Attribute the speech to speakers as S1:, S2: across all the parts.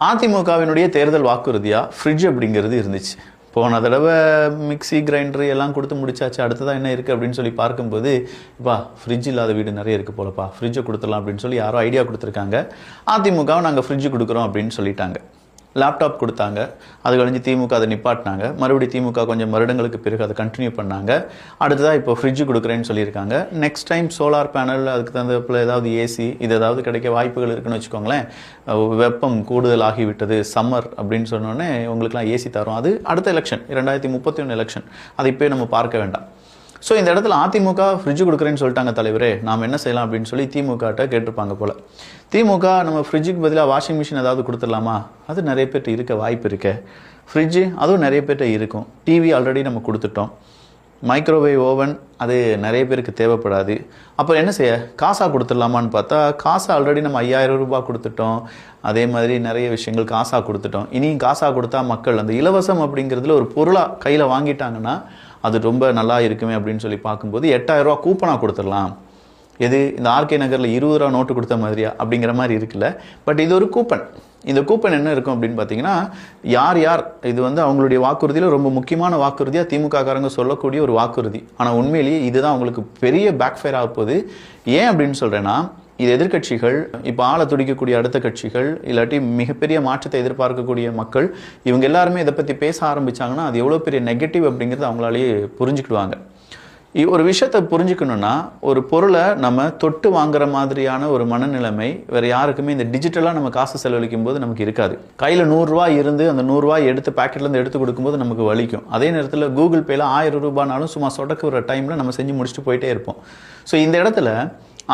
S1: அதிமுகவினுடைய தேர்தல் வாக்குறுதியா ஃப்ரிட்ஜ் அப்படிங்கிறது இருந்துச்சு. போன தடவை மிக்சி கிரைண்டர் எல்லாம் கொடுத்து முடிச்சாச்சு, அடுத்ததான் என்ன இருக்குது அப்படின்னு சொல்லி பார்க்கும்போது, இப்போ ஃப்ரிட்ஜ் இல்லாத வீடு நிறைய இருக்குது போலப்பா, ஃப்ரிட்ஜை கொடுத்துடலாம் அப்படின்னு சொல்லி யாரோ ஐடியா கொடுத்துருக்காங்க. அதிமுகவை நாங்கள் ஃப்ரிட்ஜ் கொடுக்குறோம் அப்படின்னு சொல்லிட்டாங்க. லேப்டாப் கொடுத்தாங்க, அது கழிஞ்சு திமுக அதை நிப்பாட்டினாங்க. மறுபடியும் திமுக கொஞ்சம் வருடங்களுக்கு பிறகு அதை கண்டினியூ பண்ணாங்க. அடுத்ததாக இப்போ ஃப்ரிட்ஜ் கொடுக்குறேன்னு சொல்லியிருக்காங்க. நெக்ஸ்ட் டைம் சோலார் பேனல், அதுக்கு தகுந்தப்பில் ஏதாவது ஏசி, இது ஏதாவது கிடைக்க வாய்ப்புகள் இருக்குன்னு வச்சுக்கோங்களேன். வெப்பம் கூடுதல் ஆகிவிட்டது, சம்மர் அப்படின்னு சொன்னோடனே உங்களுக்குலாம் ஏசி தரும். அது அடுத்த எலெக்ஷன் 2031 எலெக்ஷன், அதை இப்போ நம்ம பார்க்க வேண்டாம். ஸோ இந்த இடத்துல அதிமுக ஃப்ரிட்ஜ் கொடுக்குறேன்னு சொல்லிட்டாங்க தலைவரே, நாம் என்ன செய்யலாம் அப்படின்னு சொல்லி திமுகட்ட கேட்டிருப்பாங்க போல். திமுக நம்ம ஃப்ரிட்ஜுக்கு பதிலாக வாஷிங் மிஷின் ஏதாவது கொடுத்துடலாமா? அது நிறைய பேர்கிட்ட இருக்க வாய்ப்பு இருக்கு. ஃப்ரிட்ஜு அதுவும் நிறைய பேர்கிட்ட இருக்கும். டிவி ஆல்ரெடி நம்ம கொடுத்துட்டோம். மைக்ரோவேவ் ஓவன் அது நிறைய பேருக்கு தேவைப்படாது. அப்புறம் என்ன செய்ய, காசாக கொடுத்துடலாமான்னு பார்த்தா, காசை ஆல்ரெடி நம்ம 5000 ரூபாய் கொடுத்துட்டோம். அதே மாதிரி நிறைய விஷயங்கள் காசாக கொடுத்துட்டோம். இனியும் காசாக கொடுத்தா மக்கள் அந்த இலவசம் அப்படிங்கிறதுல ஒரு பொருளாக கையில் வாங்கிட்டாங்கன்னா அது ரொம்ப நல்லா இருக்குமே அப்படின்னு சொல்லி பார்க்கும்போது 8000 ரூபா கூப்பனாக கொடுத்துடலாம். எது இந்த ஆர்கே நகரில் 20 ரூபா நோட்டு கொடுத்த மாதிரியா அப்படிங்கிற மாதிரி இருக்குல்ல. பட் இது ஒரு கூப்பன். இந்த கூப்பன் என்ன இருக்கும் அப்படின்னு பார்த்தீங்கன்னா, யார் யார் இது அவங்களுடைய வாக்குறுதியில் ரொம்ப முக்கியமான வாக்குறுதியாக திமுக காரங்க சொல்லக்கூடிய ஒரு வாக்குறுதி. ஆனால் உண்மையிலேயே இதுதான் அவங்களுக்கு பெரிய பேக்ஃபயர் ஆக போகுது. ஏன் அப்படின்னு சொல்கிறேன்னா, இது எதிர்கட்சிகள், இப்போ ஆளை துடிக்கக்கூடிய அடுத்த கட்சிகள், இல்லாட்டி மிகப்பெரிய மாற்றத்தை எதிர்பார்க்கக்கூடிய மக்கள், இவங்க எல்லாருமே இதை பற்றி பேச ஆரம்பித்தாங்கன்னா அது எவ்வளோ பெரிய நெகட்டிவ் அப்படிங்கிறது அவங்களாலேயே புரிஞ்சுக்கிடுவாங்க. ஒரு விஷயத்தை புரிஞ்சுக்கணுன்னா, ஒரு பொருளை நம்ம தொட்டு வாங்குற மாதிரியான ஒரு மனநிலைமை வேறு யாருக்குமே இந்த டிஜிட்டலாக நம்ம காசு செலவழிக்கும் போது நமக்கு இருக்காது. கையில் 100 ரூபாய் இருந்து அந்த 100 ரூபாய் எடுத்து பேக்கெட்லேருந்து எடுத்து கொடுக்கும்போது நமக்கு வலிக்கும். அதே நேரத்தில் கூகுள் பேயில் 1000 ரூபாய்னாலும் சும்மா சொடக்குற டைமில் நம்ம செஞ்சு முடிச்சுட்டு போயிட்டே இருப்போம். ஸோ இந்த இடத்துல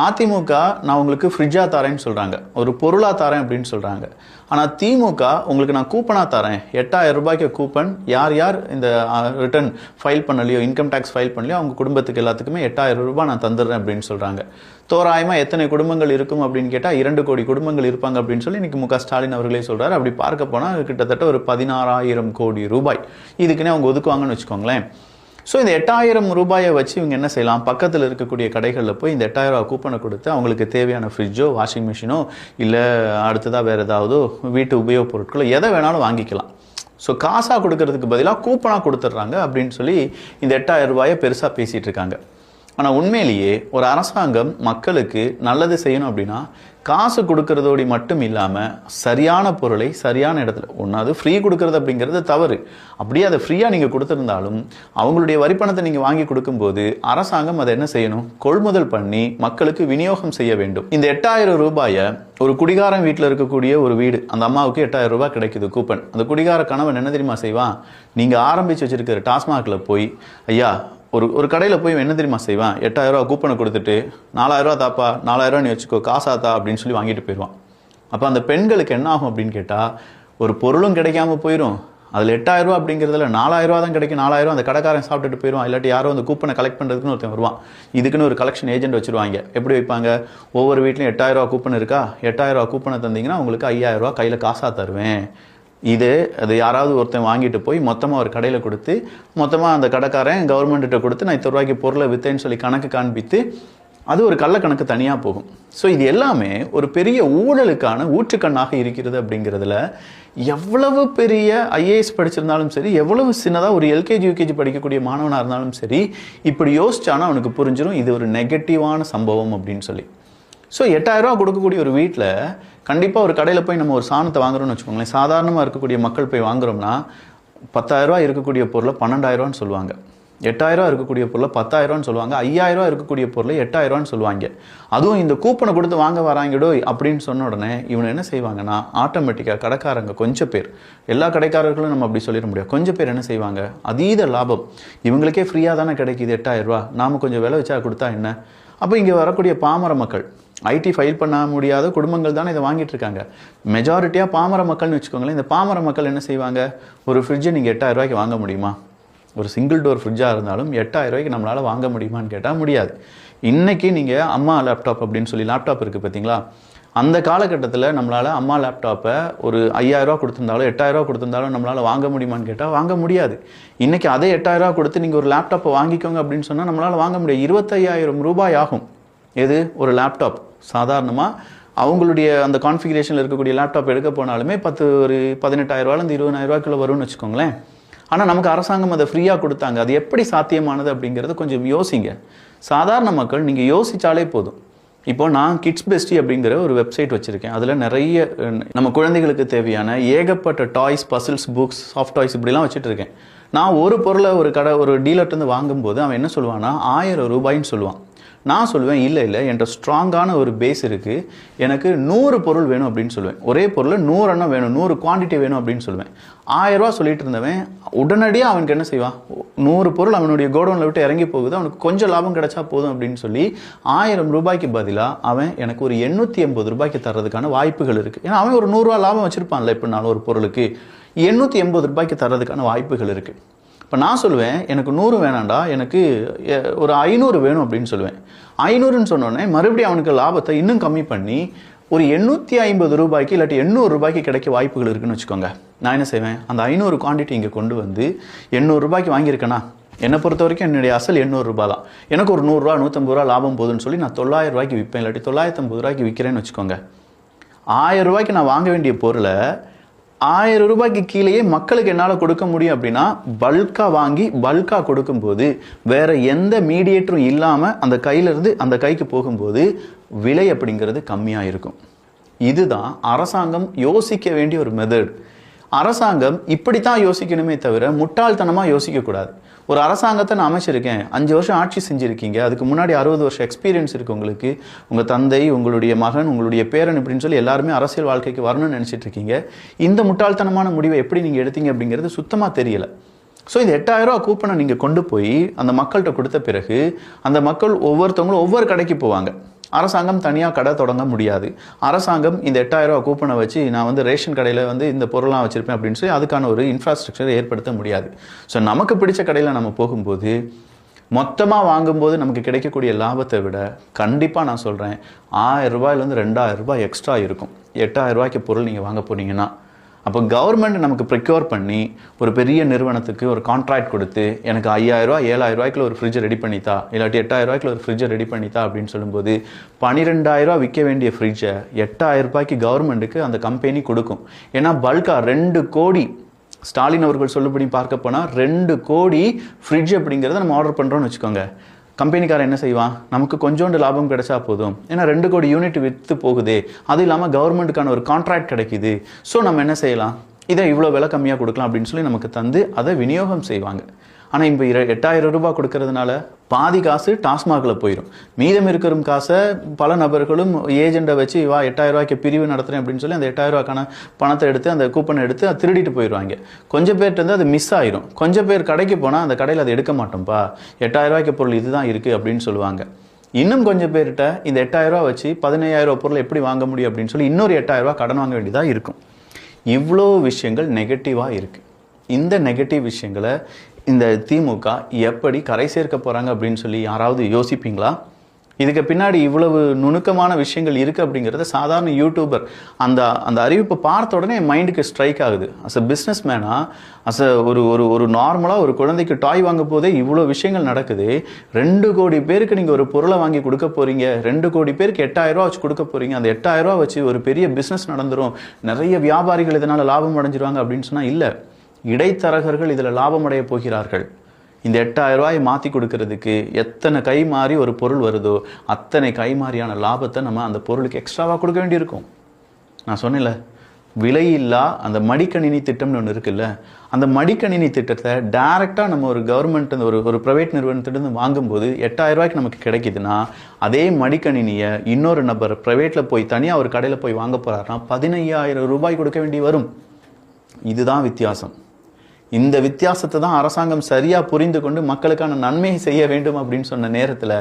S1: அதிமுக நான் உங்களுக்கு ஃப்ரிட்ஜாக தரேன்னு சொல்கிறாங்க, ஒரு பொருளாக தரேன் அப்படின்னு சொல்கிறாங்க. ஆனால் திமுக உங்களுக்கு நான் கூப்பனாக தரேன், 8000 ரூபாய்க்கு கூப்பன், யார் யார் இந்த ரிட்டர்ன் ஃபைல் பண்ணலையோ, இன்கம் டேக்ஸ் ஃபைல் பண்ணலையோ அவங்க குடும்பத்துக்கு எல்லாத்துக்குமே 8000 ரூபாய் நான் தந்துடுறேன் அப்படின்னு சொல்கிறாங்க. தோராயமாக எத்தனை குடும்பங்கள் இருக்கும் அப்படின்னு கேட்டால் 2 கோடி குடும்பங்கள் இருப்பாங்க அப்படின்னு சொல்லி இன்றைக்கி மு.க. ஸ்டாலின் அவர்களே சொல்கிறார். அப்படி பார்க்க போனால் கிட்டத்தட்ட ஒரு 16,000 கோடி ரூபாய் இதுக்குன்னே அவங்க ஒதுக்குவாங்கன்னு வச்சுக்கோங்களேன். ஸோ இந்த 8000 ரூபாயை வச்சு இவங்க என்ன செய்யலாம், பக்கத்தில் இருக்கக்கூடிய கடைகளில் போய் இந்த 8000 ரூபா கூப்பனை கொடுத்து அவங்களுக்கு தேவையான ஃப்ரிட்ஜோ, வாஷிங் மிஷினோ, இல்லை அடுத்ததாக வேறு ஏதாவது வீட்டு உபயோகப் பொருட்களோ எதை வேணாலும் வாங்கிக்கலாம். ஸோ காசாக கொடுக்கறதுக்கு பதிலாக கூப்பனாக கொடுத்துட்றாங்க அப்படின்னு சொல்லி இந்த 8000 ரூபாயை பெருசாக பேசிகிட்டு இருக்காங்க. ஆனால் உண்மையிலேயே ஒரு அரசாங்கம் மக்களுக்கு நல்லது செய்யணும் அப்படின்னா காசு கொடுக்கறதோடு மட்டும் இல்லாமல் சரியான பொருளை சரியான இடத்துல, ஒன்றாவது ஃப்ரீ கொடுக்கறது அப்படிங்கிறது தவறு. அப்படியே அதை ஃப்ரீயாக நீங்கள் கொடுத்துருந்தாலும் அவங்களுடைய வரிப்பணத்தை நீங்கள் வாங்கி கொடுக்கும்போது அரசாங்கம் அதை என்ன செய்யணும், கொள்முதல் பண்ணி மக்களுக்கு விநியோகம் செய்ய வேண்டும். இந்த 8000 ரூபாயை ஒரு குடிகாரன் வீட்டில் இருக்கக்கூடிய ஒரு வீடு, அந்த அம்மாவுக்கு 8000 ரூபாய் கிடைக்குது கூப்பன். அந்த குடிகார கணவன் என்ன தெரியுமா செய்வான், நீங்கள் ஆரம்பித்து வச்சிருக்கிற டாஸ்மாகில் போய், ஐயா ஒரு கடையில் போய் என்ன தெரியுமா செய்வான், 8000 ரூபா கூப்பனை கொடுத்துட்டு 4000 ரூபா தாப்பா, 4000 ரூபா நீ வச்சுக்கோ, காசாத்தா அப்படின்னு சொல்லி வாங்கிட்டு போயிடுவான். அப்போ அந்த பெண்களுக்கு என்ன ஆகும் அப்படின்னு கேட்டால், ஒரு பொருளும் கிடைக்காம போயிடும். அதில் 8000 ரூபா அப்படிங்கிறதுல 4000 ரூபா தான் கிடைக்கும். 4000 அந்த கடைக்காரன் சாப்பிட்டுட்டு போயிடுவான். இல்லாட்டி யாரோ அந்த கூப்பனை கலெக்ட் பண்ணுறதுக்குன்னு ஒருத்தன் வருவான். இதுக்குன்னு ஒரு கலெக்ஷன் ஏஜென்ட் வச்சுருவாங்க. எப்படி வைப்பாங்க, ஒவ்வொரு வீட்லையும் 8000 ரூபா கூப்பன் இருக்கா, 8000 ரூபா கூப்பனை தந்தீங்கன்னா உங்களுக்கு 5000 ரூபா கையில் காசாக தருவேன். அது யாராவது ஒருத்தன் வாங்கிட்டு போய் மொத்தமாக ஒரு கடையில் கொடுத்து, மொத்தமாக அந்த கடைக்காரன் கவர்மெண்ட்டிட்ட கொடுத்து நான் 10 ரூபாய்க்கு பொருளை விற்றேன்னு சொல்லி கணக்கு காண்பித்து அது ஒரு கள்ளக்கணக்கு தனியாக போகும். ஸோ இது எல்லாமே ஒரு பெரிய ஊழலுக்கான ஊற்றுக்கண்ணாக இருக்கிறது. அப்படிங்கிறதுல எவ்வளவு பெரிய ஐஏஎஸ் படிச்சிருந்தாலும் சரி, எவ்வளவு சின்னதாக ஒரு எல்கேஜி யூகேஜி படிக்கக்கூடிய மாணவனாக இருந்தாலும் சரி, இப்படி யோசிச்சானா அவனுக்கு புரிஞ்சிடும் இது ஒரு நெகட்டிவான சம்பவம் அப்படின்னு சொல்லி. ஸோ 8000 ரூபா கொடுக்கக்கூடிய ஒரு வீட்டில் கண்டிப்பாக ஒரு கடையில் போய் நம்ம ஒரு சாணத்தை வாங்குறோம்னு வச்சுக்கோங்களேன், சாதாரணமாக இருக்கக்கூடிய மக்கள் போய் வாங்குறோம்னா 10000 ரூபா இருக்கக்கூடிய பொருளை 12000 ரூபான்னு சொல்லுவாங்க, 8000 ரூபா இருக்கக்கூடிய பொருளை 10000 ரூபான்னு சொல்லுவாங்க, 5000 ரூபா இருக்கக்கூடிய பொருளை 8000 ரூபான்னு சொல்லுவாங்க. அதுவும் இந்த கூப்பனை கொடுத்து வாங்க வராங்கடோ அப்படின்னு சொன்ன உடனே இவனை என்ன செய்வாங்கன்னா, ஆட்டோமேட்டிக்காக கடைக்காரங்க கொஞ்சம் பேர், எல்லா கடைக்காரர்களும் நம்ம அப்படி சொல்லிட முடியாது, கொஞ்சம் பேர் என்ன செய்வாங்க, அதீத லாபம், இவங்களுக்கே ஃப்ரீயாக தானே கிடைக்கிது 8000 ரூபா, நாம் கொஞ்சம் விலை வச்சா கொடுத்தா என்ன. அப்போ இங்கே வரக்கூடிய பாமர மக்கள், ஐடி ஃபைல் பண்ண முடியாத குடும்பங்கள் தானே இதை வாங்கிட்டு இருக்காங்க. மெஜாரிட்டியாக பாமர மக்கள்னு வச்சுக்கோங்களேன். இந்த பாமர மக்கள் என்ன செய்வாங்க, ஒரு ஃப்ரிட்ஜை நீங்கள் 8000 ரூபாய்க்கு வாங்க முடியுமா, ஒரு சிங்கிள் டோர் ஃப்ரிட்ஜாக இருந்தாலும் 8000 ரூபாய்க்கு நம்மளால் வாங்க முடியுமான்னு கேட்டால் முடியாது. இன்றைக்கி நீங்கள் அம்மா லேப்டாப் அப்படின்னு சொல்லி லேப்டாப் இருக்குது பார்த்தீங்களா, அந்த காலகட்டத்தில் நம்மளால் அம்மா லேப்டாப்பை ஒரு 5000 ரூபா கொடுத்துருந்தாலும் 8000 ரூபா கொடுத்துருந்தாலும் நம்மளால் வாங்க முடியுமான்னு கேட்டால் வாங்க முடியாது. இன்றைக்கி அதே 8000 ரூபா கொடுத்து நீங்கள் ஒரு லேப்டாப்பை வாங்கிக்கோங்க அப்படின்னு சொன்னால் நம்மளால் வாங்க முடியாது. 25,000 ரூபாய் ஆகும். எது, ஒரு லேப்டாப் சாதாரணமாக அவங்களுடைய அந்த கான்ஃபிகரேஷனில் இருக்கக்கூடிய லேப்டாப் எடுக்க போனாலுமே ஒரு 18,000 20,000 வரும்னு வச்சுக்கோங்களேன். ஆனால் நமக்கு அரசாங்கம் அதை ஃப்ரீயாக கொடுத்தாங்க. அது எப்படி சாத்தியமானது அப்படிங்கிறது கொஞ்சம் யோசிங்க. சாதாரண மக்கள் நீங்கள் யோசித்தாலே போதும். இப்போ நான் கிட்ஸ் பெஸ்டி அப்படிங்கிற ஒரு வெப்சைட் வச்சுருக்கேன். அதில் நிறைய நம்ம குழந்தைகளுக்கு தேவையான ஏகப்பட்ட toys, puzzles, books, soft toys இப்படிலாம் வச்சுட்டு இருக்கேன். நான் ஒரு பொருளை ஒரு டீலர்கிட்ட வாங்கும்போது அவன் என்ன சொல்லுவான்னா 1000 ரூபாய்ன்னு சொல்லுவான். நான் சொல்லுவேன் இல்லை என்கிட்ட ஸ்ட்ராங்கான ஒரு பேஸ் இருக்குது, எனக்கு 100 பொருள் வேணும் அப்படின்னு சொல்லுவேன். ஒரே பொருள் 100 எண்ணம் வேணும், 100 குவான்டிட்டி வேணும் அப்படின்னு சொல்லுவேன். 1000 ரூபா சொல்லிட்டு இருந்தவன் உடனடியாக அவனுக்கு என்ன செய்வான், 100 பொருள் அவனுடைய கோடவுனில் விட்டு இறங்கி போகுது, அவனுக்கு கொஞ்சம் லாபம் கிடைச்சா போதும் அப்படின்னு சொல்லி 1000 ரூபாய்க்கு பதிலாக அவன் எனக்கு ஒரு 880 ரூபாய்க்கு தர்றதுக்கான வாய்ப்புகள் இருக்குது. ஏன்னா அவன் ஒரு 100 ரூபா லாபம் வச்சுருப்பான்ல எப்படினாலும் ஒரு பொருளுக்கு. 880 ரூபாய்க்கு தர்றதுக்கான வாய்ப்புகள் இருக்குது. இப்போ நான் சொல்லுவேன் எனக்கு 100 வேணாண்டா, எனக்கு ஒரு 500 வேணும் அப்படின்னு சொல்லுவேன். 500ன்னு சொன்னோடனே மறுபடியும் அவனுக்கு லாபத்தை இன்னும் கம்மி பண்ணி ஒரு 850 ரூபாய்க்கு இல்லாட்டி 800 ரூபாய்க்கு கிடைக்க வாய்ப்புகள் இருக்குன்னு வச்சுக்கோங்க. நான் என்ன செய்வேன், அந்த 500 குவான்டிட்டி இங்கே கொண்டு வந்து 800 ரூபாய்க்கு வாங்கியிருக்கேனா, என்னை பொறுத்த வரைக்கும் என்னுடைய அசல் 800 ரூபா தான், எனக்கு ஒரு 100 ரூபா 150 ரூபா லாபம் போதுன்னு சொல்லி நான் 900 ரூபாய்க்கு விற்பேன், இல்லாட்டி 950 ரூபாய்க்கு விற்கிறேன்னு வச்சுக்கோங்க. 1000 ரூபாய்க்கு நான் வாங்க வேண்டிய பொருளை 1000 ரூபாய்க்கு கீழேயே மக்களுக்கு என்னால் கொடுக்க முடியும். அப்படின்னா பல்காக வாங்கி பல்காக கொடுக்கும்போது வேற எந்த மீடியேட்டரும் இல்லாமல் அந்த கையிலிருந்து அந்த கைக்கு போகும்போது விலை அப்படிங்கிறது கம்மியாக இருக்கும். இதுதான் அரசாங்கம் யோசிக்க வேண்டிய ஒரு மெத்தட். அரசாங்கம் இப்படித்தான் யோசிக்கணுமே தவிர முட்டாள்தனமாக யோசிக்கக்கூடாது. ஒரு அரசாங்கத்தை நான் அமைச்சிருக்கேன், 5 வருஷம் ஆட்சி செஞ்சுருக்கீங்க, அதுக்கு முன்னாடி 60 வருஷம் எக்ஸ்பீரியன்ஸ் இருக்குது உங்களுக்கு, உங்கள் தந்தை, உங்களுடைய மகன், உங்களுடைய பேரன் இப்படின்னு சொல்லி எல்லாருமே அரசியல் வாழ்க்கைக்கு வரணும்னு நினச்சிட்டு இருக்கீங்க. இந்த முட்டாள்தனமான முடிவை எப்படி நீங்கள் எடுத்தீங்க அப்படிங்கிறது சுத்தமாக தெரியலை. ஸோ இந்த 8000 ரூபா கூப்பனை நீங்கள் கொண்டு போய் அந்த மக்கள்கிட்ட கொடுத்த பிறகு அந்த மக்கள் ஒவ்வொருத்தவங்களும் ஒவ்வொரு கடைக்கு போவாங்க. அரசாங்கம் தனியாக கடை தொடங்க முடியாது. அரசாங்கம் இந்த 8000 ரூபா கூப்பனை வச்சு நான் ரேஷன் கடையில் இந்த பொருளாக வச்சுருப்பேன் அப்படின்னு சொல்லி அதுக்கான ஒரு இன்ஃப்ராஸ்ட்ரக்சரை ஏற்படுத்த முடியாது. ஸோ நமக்கு பிடிச்ச கடையில் நம்ம போகும்போது மொத்தமாக வாங்கும்போது நமக்கு கிடைக்கக்கூடிய லாபத்தை விட கண்டிப்பாக நான் சொல்கிறேன் 1000 ரூபாயிலேருந்து 2000 ரூபாய் எக்ஸ்ட்ரா இருக்கும். 8000 ரூபாய்க்கு பொருள் நீங்கள் வாங்க போனீங்கன்னா அப்போ கவர்மெண்ட் நமக்கு ப்ரிக்யூர் பண்ணி ஒரு பெரிய நிறுவனத்துக்கு ஒரு கான்ட்ராக்ட் கொடுத்து எனக்கு 5000 ரூபா 7000 ரூபாய்க்குள்ள ஒரு ஃப்ரிட்ஜை ரெடி பண்ணித்தா, இல்லாட்டி 8000 ரூபாய்க்குள்ள ஒரு ஃப்ரிட்ஜை ரெடி பண்ணித்தா அப்படின்னு சொல்லும்போது 12000 ரூபா விற்க வேண்டிய ஃப்ரிட்ஜை 8000 ரூபாய்க்கு கவர்மெண்ட்டுக்கு அந்த கம்பெனி கொடுக்கும். ஏன்னா பல்கா 2 கோடி, ஸ்டாலின் அவர்கள் சொல்லுபடி பார்க்க போனால் 2 கோடி ஃப்ரிட்ஜ் அப்படிங்கிறத நம்ம ஆர்டர் பண்ணுறோன்னு வச்சுக்கோங்க. கம்பெனிக்காரன் என்ன செய்வான், நமக்கு கொஞ்சோண்டு லாபம் கிடைச்சா போதும், ஏன்னா 2 கோடி யூனிட் விற்று போகுது, அது இல்லாமல் கவர்மெண்ட்டுக்கான ஒரு கான்ட்ராக்ட் கிடைக்குது, ஸோ நம்ம என்ன செய்யலாம், இதை இவ்வளோ விலை கம்மியாக கொடுக்கலாம் அப்படின்னு சொல்லி நமக்கு தந்து அதை விநியோகம் செய்வாங்க. ஆனால் இப்போ 8000 ரூபாய் கொடுக்கறதுனால பாதி காசு டாஸ்மாகில் போயிடும். மீதம் இருக்கிற காசை பல நபர்களும் ஏஜெண்டை வச்சு 8000 ரூபாய்க்கு பிரிவு நடத்துகிறேன் அப்படின்னு சொல்லி அந்த 8000 ரூபாய்க்கான பணத்தை எடுத்து அந்த கூப்பனை எடுத்து அதை திருடிட்டு போயிடுவாங்க. கொஞ்சம் பேர்ட்டு அது மிஸ் ஆயிரும். கொஞ்சம் பேர் கடைக்கு போனால் அந்த கடையில் அதை எடுக்க மாட்டோம்ப்பா, 8000 ரூபாய்க்கு பொருள் இதுதான் இருக்குது அப்படின்னு சொல்லுவாங்க. இன்னும் கொஞ்சம் பேர்கிட்ட இந்த 8000 ரூபா வச்சு 15000 ரூபா பொருள் எப்படி வாங்க முடியும் அப்படின்னு சொல்லி இன்னொரு 8000 ரூபா கடன் வாங்க வேண்டியதாக இருக்கும். இவ்வளோ விஷயங்கள் நெகட்டிவாக இருக்குது. இந்த நெகட்டிவ் விஷயங்களை இந்த திமுக எப்படி கரை சேர்க்க போகிறாங்க அப்படின்னு சொல்லி யாராவது யோசிப்பீங்களா? இதுக்கு பின்னாடி இவ்வளவு நுணுக்கமான விஷயங்கள் இருக்குது அப்படிங்கிறத சாதாரண யூடியூபர் அந்த அறிவிப்பை பார்த்த உடனே மைண்டுக்கு ஸ்ட்ரைக் ஆகுது. அஸ் அ பிஸ்னஸ் மேனாக, அஸ் அ ஒரு நார்மலாக ஒரு குழந்தைக்கு டாய் வாங்க போதே இவ்வளோ விஷயங்கள் நடக்குது. 2 கோடி பேருக்கு நீங்கள் ஒரு பொருளை வாங்கி கொடுக்க போகிறீங்க, 2 கோடி பேருக்கு 8000 ரூபா வச்சு கொடுக்க போகிறீங்க, அந்த 8000 ரூபா வச்சு ஒரு பெரிய பிஸ்னஸ் நடந்துடும், நிறைய வியாபாரிகள் இதனால் லாபம் அடைஞ்சிருவாங்க அப்படின்னு சொன்னால் இல்லை. இடைத்தரகர்கள் இதில் லாபம் அடைய போகிறார்கள். இந்த 8000 ரூபாயை மாற்றி கொடுக்கறதுக்கு எத்தனை கை மாறி ஒரு பொருள் வருதோ அத்தனை கை மாறியான லாபத்தை நம்ம அந்த பொருளுக்கு எக்ஸ்ட்ராவாக கொடுக்க வேண்டியிருக்கும். நான் சொன்னேன்ல, விலையில்லா அந்த மடிக்கணினி திட்டம்னு ஒன்று இருக்குல்ல, அந்த மடிக்கணினி திட்டத்தை டைரெக்டாக நம்ம ஒரு கவர்மெண்ட் ஒரு ப்ரைவேட் நிறுவனத்திலிருந்து வாங்கும்போது 8000 ரூபாய்க்கு நமக்கு கிடைக்குதுன்னா அதே மடிக்கணினியை இன்னொரு நபர் ப்ரைவேட்டில் போய் தனியாக ஒரு கடையில் போய் வாங்க போகிறாருன்னா 15000 ரூபாய் கொடுக்க வேண்டி வரும். இதுதான் வித்தியாசம். இந்த வித்தியாசத்தை தான் அரசாங்கம் சரியாக புரிந்து கொண்டு மக்களுக்கான நன்மையை செய்ய வேண்டும் அப்படின்னு சொன்ன நேரத்தில்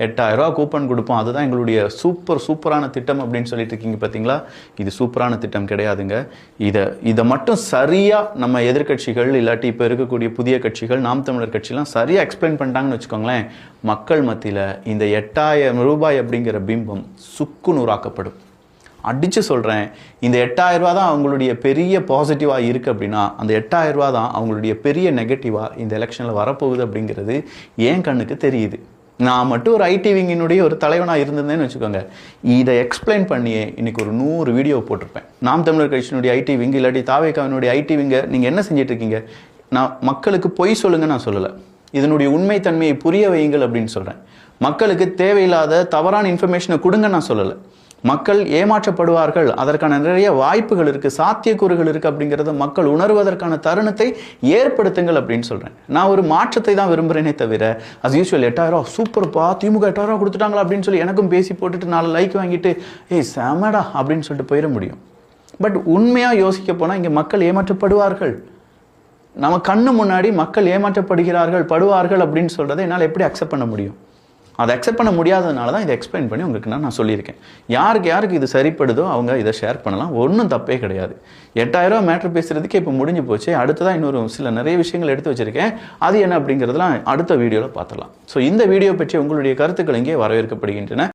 S1: 8000 ரூபா கூப்பன் கொடுப்போம், அதுதான் எங்களுடைய சூப்பரான திட்டம் அப்படின்னு சொல்லிட்டு இருக்கீங்க பார்த்தீங்களா? இது சூப்பரான திட்டம் கிடையாதுங்க. இதை மட்டும் சரியாக நம்ம எதிர்கட்சிகள் இல்லாட்டி இப்போ இருக்கக்கூடிய புதிய கட்சிகள், நாம் தமிழர் கட்சிலாம் சரியாக எக்ஸ்பிளைன் பண்ணிட்டாங்கன்னு வச்சுக்கோங்களேன், மக்கள் மத்தியில் இந்த 8000 ரூபாய் அப்படிங்கிற பிம்பம் சுக்கு நூறாக்கப்படும். அடித்து சொல்கிறேன், இந்த 8000 ரூபா தான் அவங்களுடைய பெரிய பாசிட்டிவாக இருக்குது அப்படின்னா அந்த 8000 ரூபா தான் அவங்களுடைய பெரிய நெகட்டிவாக இந்த எலெக்ஷனில் வரப்போகுது அப்படிங்கிறது ஏன் கண்ணுக்கு தெரியுது. நான் மட்டும் ஒரு ஐடி விங்கினுடைய ஒரு தலைவனாக இருந்திருந்தேன்னு வச்சுக்கோங்க, இதை எக்ஸ்பிளைன் பண்ணியே இன்னைக்கு ஒரு 100 வீடியோ போட்டிருப்பேன். நாம் தமிழர் கட்சியினுடைய ஐடி விங் இல்லாட்டி தாவேகாவினுடைய ஐடி விங்கை நீங்கள் என்ன செஞ்சிட்டு இருக்கீங்க? நான் மக்களுக்கு பொய் சொல்லுங்க நான் சொல்லலை, இதனுடைய உண்மை தன்மையை புரிய வையுங்கள் அப்படின்னு சொல்கிறேன். மக்களுக்கு தேவையில்லாத தவறான இன்ஃபர்மேஷனை கொடுங்க நான் சொல்லலை. மக்கள் ஏமாற்றப்படுவார்கள், அதற்கான நிறைய வாய்ப்புகள் இருக்குது, சாத்தியக்கூறுகள் இருக்குது அப்படிங்கிறத மக்கள் உணர்வதற்கான தருணத்தை ஏற்படுத்துங்கள் அப்படின்னு சொல்கிறேன். நான் ஒரு மாற்றத்தை தான் விரும்புகிறேனே தவிர அஸ் யூஸ்வல் 8000 சூப்பர்ப்பா திமுக 8000 கொடுத்துட்டாங்களா அப்படின்னு சொல்லி எனக்கும் பேசி போட்டுட்டு 4 லைக் வாங்கிட்டு ஏய் சாமடா அப்படின்னு சொல்லிட்டு போயிட முடியும். பட் உண்மையாக யோசிக்க போனால் இங்கே மக்கள் ஏமாற்றப்படுவார்கள், நம்ம கண்ணு முன்னாடி மக்கள் ஏமாற்றப்படுகிறார்கள் படுவார்கள் அப்படின்னு சொல்கிறத என்னால் எப்படி அக்செப்ட் பண்ண முடியும்? அதை அக்செப்ட் பண்ண முடியாததுனால தான் இதை எக்ஸ்பிளைன் பண்ணி உங்களுக்கு நான் சொல்லியிருக்கேன். யாருக்கு இது சரிப்படுதோ அவங்க இதை ஷேர் பண்ணலாம், ஒன்றும் தப்பே கிடையாது. 8000 மேட்ரு பேசுகிறதுக்கே இப்போ முடிஞ்சு போச்சு. அடுத்ததான் இன்னொரு சில நிறைய விஷயங்கள் எடுத்து வச்சுருக்கேன், அது என்ன அப்படிங்கிறதுலாம் அடுத்த வீடியோவில் பார்த்துடலாம். ஸோ இந்த வீடியோ பற்றி உங்களுடைய கருத்துக்கள் இங்கே வரவேற்கப்படுகின்றன.